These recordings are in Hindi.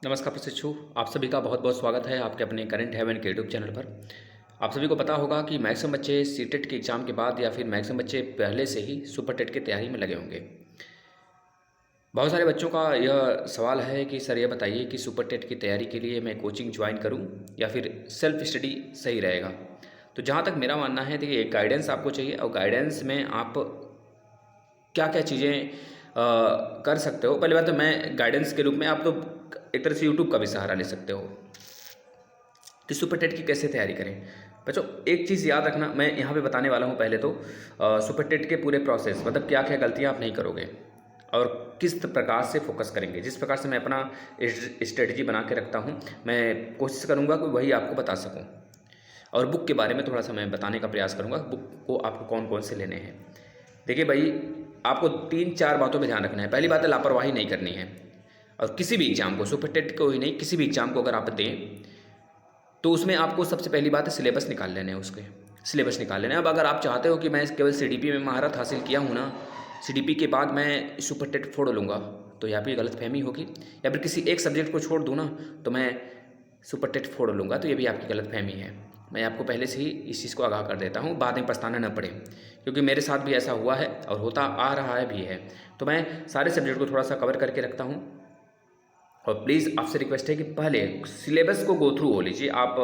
नमस्कार प्रशिक्षु, आप सभी का बहुत बहुत स्वागत है आपके अपने करंट हेवन के यूट्यूब चैनल पर। आप सभी को पता होगा कि मैक्सिमम बच्चे सीटेट के एग्ज़ाम के बाद या फिर मैक्सिमम बच्चे पहले से ही सुपर टेट की तैयारी में लगे होंगे। बहुत सारे बच्चों का यह सवाल है कि सर ये बताइए कि सुपर टेट की तैयारी के लिए मैं कोचिंग ज्वाइन करूं या फिर सेल्फ स्टडी सही रहेगा। तो जहां तक मेरा मानना है, देखिए एक गाइडेंस आपको चाहिए और गाइडेंस में आप क्या क्या चीज़ें कर सकते हो। पहली बात तो मैं गाइडेंस के रूप में आप तो एक तरह से यूट्यूब का भी सहारा ले सकते हो कि सुपर टेट की कैसे तैयारी करें। बच्चों एक चीज़ याद रखना, मैं यहाँ पे बताने वाला हूँ पहले तो सुपर टेट के पूरे प्रोसेस, मतलब क्या क्या गलतियाँ आप नहीं करोगे और किस प्रकार से फोकस करेंगे। जिस प्रकार से मैं अपना स्ट्रेटजी बना के रखता हूँ, मैं कोशिश करूँगा कि वही आपको बता सकूँ। और बुक के बारे में थोड़ा सा मैं बताने का प्रयास करूँगा, बुक को आपको कौन कौन से लेने हैं। देखिए भाई, आपको 3-4 बातों पर ध्यान रखना है। पहली बात है, लापरवाही नहीं करनी है। और किसी भी एग्ज़ाम को, सुपर टेट को ही नहीं, किसी भी एग्ज़ाम को अगर आप दें तो उसमें आपको सबसे पहली बात है सिलेबस निकाल लेने हैं। उसके सिलेबस निकाल लेने हैं। अब अगर आप चाहते हो कि मैं केवल सीडीपी में महारत हासिल किया हूँ ना, सीडीपी के बाद मैं सुपर टेट फोड़ लूँगा, तो यहाँ पे गलतफहमी होगी। या फिर किसी एक सब्जेक्ट को छोड़ दूँ ना तो मैं सुपर टेट फोड़ लूँगा, तो ये भी आपकी गलतफहमी है। मैं आपको पहले से ही इस चीज़ को आगाह कर देता हूँ, बाद में पछताना न पड़े, क्योंकि मेरे साथ भी ऐसा हुआ है और होता आ रहा है भी है। तो मैं सारे सब्जेक्ट को थोड़ा सा कवर करके रखता हूँ। और प्लीज़ आपसे रिक्वेस्ट है कि पहले सिलेबस को गो थ्रू हो लीजिए। आप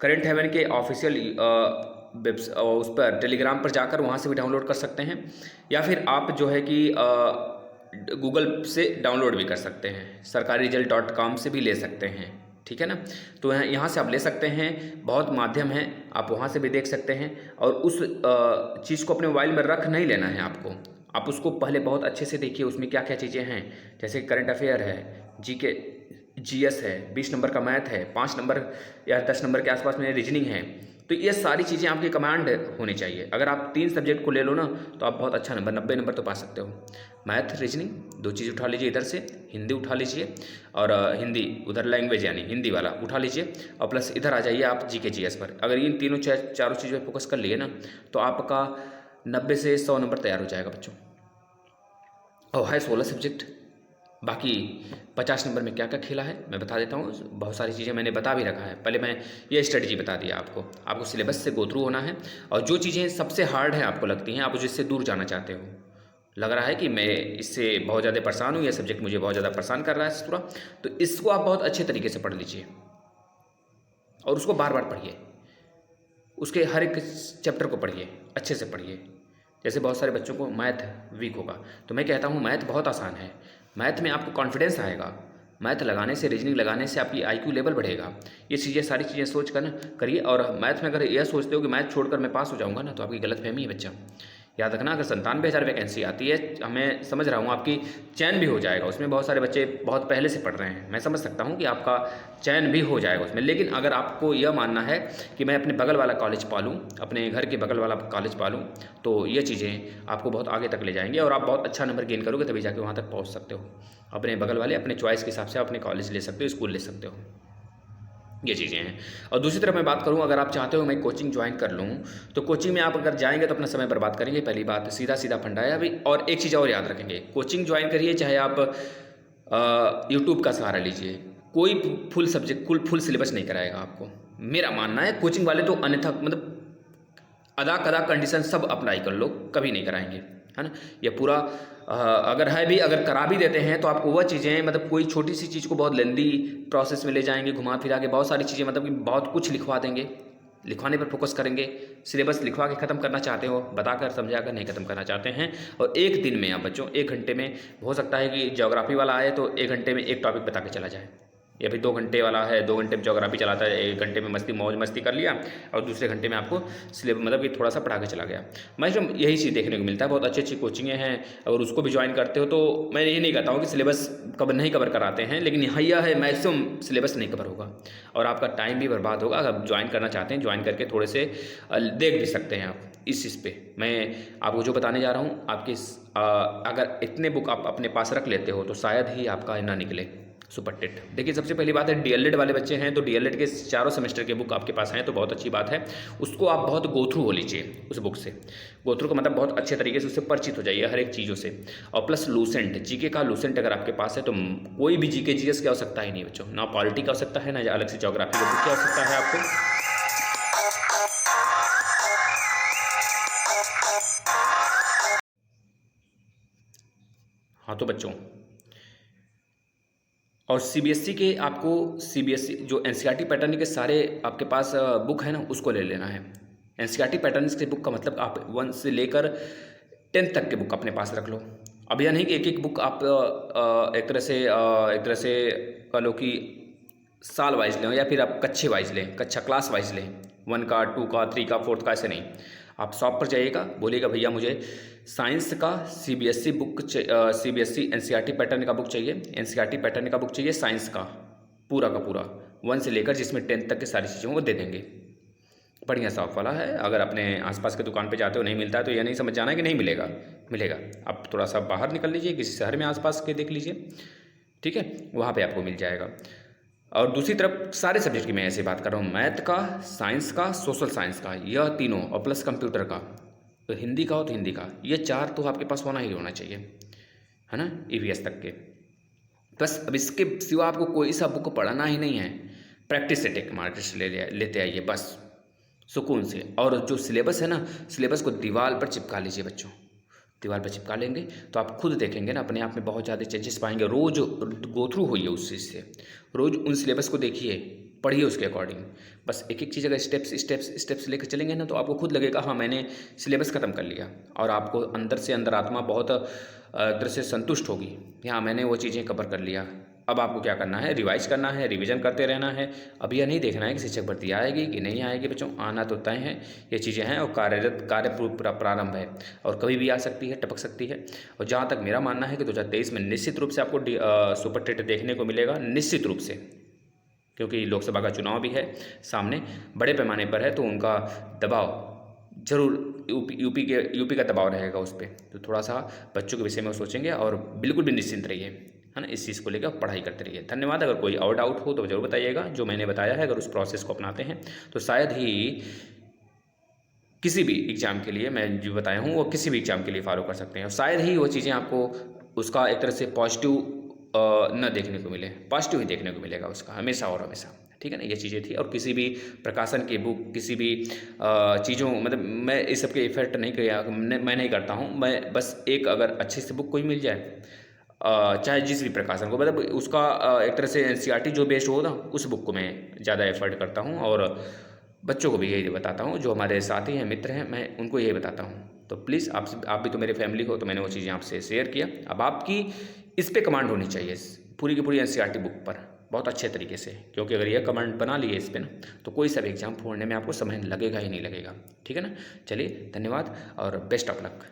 करंट हेवन के ऑफिशियल उस पर टेलीग्राम पर जाकर वहाँ से भी डाउनलोड कर सकते हैं, या फिर आप जो है कि गूगल से डाउनलोड भी कर सकते हैं, sarkariresult.com से भी ले सकते हैं। ठीक है ना। तो यहाँ से आप ले सकते हैं, बहुत माध्यम हैं, आप वहाँ से भी देख सकते हैं। और उस चीज़ को अपने मोबाइल में रख नहीं लेना है आपको। आप उसको पहले बहुत अच्छे से देखिए, उसमें क्या क्या चीज़ें हैं। जैसे करंट अफेयर है, जीके जीएस है, 20 नंबर का मैथ है, 5 नंबर या 10 नंबर के आसपास में रीजनिंग है। तो ये सारी चीज़ें आपकी कमांड होनी चाहिए। अगर आप 3 सब्जेक्ट को ले लो ना तो आप बहुत अच्छा नंबर, 90 नंबर तो पा सकते हो। मैथ, रीजनिंग 2 चीज़ उठा लीजिए, इधर से हिंदी उठा लीजिए, और हिंदी उधर लैंग्वेज यानी हिंदी वाला उठा लीजिए, और प्लस इधर आ जाइए आप जीके जीएस पर। अगर इन तीनों चारों चीज़ों पर फोकस कर लिए ना तो आपका 90 से 100 नंबर तैयार हो जाएगा बच्चों। और है 16 सब्जेक्ट, बाकी 50 नंबर में क्या क्या खेला है मैं बता देता हूँ। बहुत सारी चीज़ें मैंने बता भी रखा है। पहले मैं ये स्ट्रेटजी बता दिया आपको सिलेबस से गो थ्रू होना है। और जो चीज़ें सबसे हार्ड हैं आपको लगती हैं, आप जिससे दूर जाना चाहते हो, लग रहा है कि मैं इससे बहुत ज़्यादा परेशान हूँ, यह सब्जेक्ट मुझे बहुत ज़्यादा परेशान कर रहा है पूरा, तो इसको आप बहुत अच्छे तरीके से पढ़ लीजिए और उसको बार बार पढ़िए। उसके हर एक चैप्टर को पढ़िए, अच्छे से पढ़िए। जैसे बहुत सारे बच्चों को मैथ वीक होगा, तो मैं कहता हूँ मैथ बहुत आसान है। मैथ में आपको कॉन्फिडेंस आएगा, मैथ लगाने से, रीजनिंग लगाने से आपकी आईक्यू लेवल बढ़ेगा। ये चीज़ें, सारी चीज़ें सोच कर करिए। और मैथ में अगर यह सोचते हो कि मैथ छोड़कर मैं पास हो जाऊँगा ना, तो आपकी गलतफहमी है बच्चा। याद रखना, अगर 97,000 वैकेंसी आती है, मैं समझ रहा हूँ आपकी चयन भी हो जाएगा उसमें। बहुत सारे बच्चे बहुत पहले से पढ़ रहे हैं, मैं समझ सकता हूँ कि आपका चयन भी हो जाएगा उसमें। लेकिन अगर आपको यह मानना है कि मैं अपने बगल वाला कॉलेज पालूँ, अपने घर के बगल वाला कॉलेज पालूँ, तो ये चीज़ें आपको बहुत आगे तक ले जाएंगे और आप बहुत अच्छा नंबर गेन करोगे, तभी जाके वहाँ तक पहुँच सकते हो। अपने बगल वाले, अपने चॉइस के हिसाब से अपने कॉलेज ले सकते हो, स्कूल ले सकते हो। ये चीज़ें हैं। और दूसरी तरफ मैं बात करूं, अगर आप चाहते हो मैं कोचिंग ज्वाइन कर लूं, तो कोचिंग में आप अगर जाएंगे तो अपना समय बर्बाद करेंगे। पहली बात, सीधा सीधा फंडा है अभी। और एक चीज़ और याद रखेंगे, कोचिंग ज्वाइन करिए चाहे आप यूट्यूब का सहारा लीजिए, कोई फुल सिलेबस नहीं कराएगा आपको। मेरा मानना है कोचिंग वाले तो अन्यथा मतलब अदा कदा कंडीशन सब अप्लाई कर लो, कभी नहीं कराएंगे, है ना। ये पूरा अगर है भी, अगर करा भी देते हैं तो आपको वह चीज़ें, मतलब कोई छोटी सी चीज़ को बहुत लेंदी प्रोसेस में ले जाएंगे, घुमा फिरा के बहुत सारी चीज़ें, मतलब कि बहुत कुछ लिखवा देंगे। लिखवाने पर फोकस करेंगे। सिलेबस लिखवा के ख़त्म करना चाहते हो, बताकर समझाकर नहीं ख़त्म करना चाहते हैं। और एक दिन में आप बच्चों, 1 घंटे में हो सकता है कि ज्योग्राफी वाला आए तो 1 घंटे में एक टॉपिक बता के चला जाए, या फिर 2 घंटे वाला है, 2 घंटे में ज्योग्राफी चलाता है, 1 घंटे में मौज मस्ती कर लिया और दूसरे घंटे में आपको सिलेबस मतलब कि थोड़ा सा पढ़ा के चला गया। मैक्सिमम यही चीज़ देखने को मिलता है। बहुत अच्छी अच्छी कोचिंगें हैं, अगर उसको भी ज्वाइन करते हो तो मैं ये नहीं कहता हूँ कि सिलेबस नहीं कवर कराते हैं, लेकिन यहाँ यह है मैक्सिमम सिलेबस नहीं कवर होगा और आपका टाइम भी बर्बाद होगा। अगर ज्वाइन करना चाहते हैं, ज्वाइन करके थोड़े से देख भी सकते हैं आप इस चीज़ पे। मैं आपको जो बताने जा रहा हूँ, आपकी अगर इतने बुक आप अपने पास रख लेते हो तो शायद ही आपका ना निकले सुपर टेट। देखिए सबसे पहली बात है, डीएलएड वाले बच्चे हैं तो डीएलएड के चारों सेमेस्टर के बुक आपके पास हैं तो बहुत अच्छी बात है। उसको आप बहुत गो थ्रू हो लीजिए उस बुक से। गो थ्रू का मतलब बहुत अच्छे तरीके से उससे परिचित हो जाइए हर एक चीज़ों से। और प्लस लूसेंट, जीके का लूसेंट अगर आपके पास है तो कोई भी जीके जीएस की आवश्यकता ही नहीं बच्चों, ना पॉलिटी की आवश्यकता है, ना अलग से ज्योग्राफी की बुक की आवश्यकता है आपको। हाँ तो बच्चों, और सीबीएसई के आपको सीबीएसई जो एनसीईआरटी पैटर्न के सारे आपके पास बुक है ना, उसको ले लेना है। एनसीईआरटी पैटर्न के बुक का मतलब आप 1 से लेकर 10 तक के बुक अपने पास रख लो। अब यह नहीं कि एक एक बुक आप एक तरह से कह लो कि साल वाइज लें या फिर आप कच्छे वाइज लें, कक्षा क्लास वाइज लें, 1 का 2 का 3 का 4 का, ऐसे नहीं। आप शॉप पर जाइएगा, बोलिएगा भैया मुझे साइंस का CBSE book CBSE NCERT pattern का बुक चाहिए, एनसीईआरटी पैटर्न का बुक चाहिए साइंस का पूरा 1 से लेकर जिसमें 10 तक की सारी चीज़ें वो दे देंगे। बढ़िया शॉप वाला है। अगर अपने आसपास के दुकान पे जाते हो नहीं मिलता है तो यह नहीं समझ जाना है कि नहीं मिलेगा, मिलेगा। आप थोड़ा सा बाहर निकल लीजिए, किसी शहर में आसपास के देख लीजिए, ठीक है, वहाँ पे आपको मिल जाएगा। और दूसरी तरफ सारे सब्जेक्ट की मैं ऐसे बात कर रहा हूँ, मैथ का, साइंस का, सोशल साइंस का, यह तीनों, और प्लस कंप्यूटर का, तो हिंदी का हो तो हिंदी का, ये 4 तो आपके पास होना ही होना चाहिए, है ना, ईवीएस तक के। बस अब इसके सिवा आपको कोई सा बुक पढ़ना ही नहीं है। प्रैक्टिस से टेक मार्केट से लेते आइए बस सुकून से। और जो सिलेबस है ना, सिलेबस को दीवार पर चिपका लीजिए बच्चों। दीवार पर चिपका लेंगे तो आप खुद देखेंगे ना अपने आप में बहुत ज़्यादा चेंजेस पाएंगे। रोज़ गो थ्रू होइए उस चीज़ से, रोज़ उन सिलेबस को देखिए, पढ़िए उसके अकॉर्डिंग। बस एक एक चीज़ अगर स्टेप्स लेकर चलेंगे ना तो आपको खुद लगेगा हाँ मैंने सिलेबस ख़त्म कर लिया, और आपको अंदर से अंदर आत्मा बहुत तरह से संतुष्ट होगी, हाँ मैंने वो चीज़ें कवर कर लिया। अब आपको क्या करना है, रिवाइज करना है, रिवीजन करते रहना है। अब यह नहीं देखना है कि शिक्षक भर्ती आएगी कि नहीं आएगी बच्चों, आना तो तय है, ये चीज़ें हैं। और कार्य प्रारंभ है और कभी भी आ सकती है, टपक सकती है। और जहाँ तक मेरा मानना है कि 2023 में निश्चित रूप से आपको सुपर टेट देखने को मिलेगा, निश्चित रूप से, क्योंकि लोकसभा का चुनाव भी है सामने, बड़े पैमाने पर है, तो उनका दबाव जरूर यूपी का दबाव रहेगा उस पर। तो थोड़ा सा बच्चों के विषय में सोचेंगे और बिल्कुल भी निश्चिंत रहिए, है ना, इस चीज़ को लेकर पढ़ाई करते रहिए। धन्यवाद। अगर कोई और डाउट हो तो ज़रूर बताइएगा। जो मैंने बताया है अगर उस प्रोसेस को अपनाते हैं तो शायद ही किसी भी एग्ज़ाम के लिए, मैं जो बताया हूँ वो किसी भी एग्ज़ाम के लिए फॉलो कर सकते हैं, और शायद ही वो चीज़ें आपको उसका एक तरह से पॉजिटिव न देखने को मिले, पॉजिटिव ही देखने को मिलेगा उसका हमेशा और हमेशा, ठीक है ना। ये चीज़ें थी। और किसी भी प्रकाशन की बुक, किसी भी चीज़ों, मतलब मैं इस सब के इफेक्ट नहीं किया, मैं नहीं करता हूँ। मैं बस एक अगर अच्छी सी बुक कोई मिल जाए, चाहे जिस भी प्रकाशन को, मतलब उसका एक तरह से एनसीईआरटी जो बेस्ड हो ना, उस बुक को मैं ज़्यादा एफर्ट करता हूँ। और बच्चों को भी यही बताता हूँ, जो हमारे साथी हैं, मित्र हैं, मैं उनको यही बताता हूँ। तो प्लीज़ आप भी तो मेरे फैमिली हो, तो मैंने वो चीज़ें आपसे शेयर किया। अब आपकी इस पे कमांड होनी चाहिए, पूरी की पूरी एनसीईआरटी बुक पर बहुत अच्छे तरीके से, क्योंकि अगर यह कमांड बना लिए इस पर ना, तो कोई सा भी एग्जाम फोड़ने में आपको समय लगेगा ही नहीं लगेगा, ठीक है ना। चलिए धन्यवाद और बेस्ट ऑफ लक।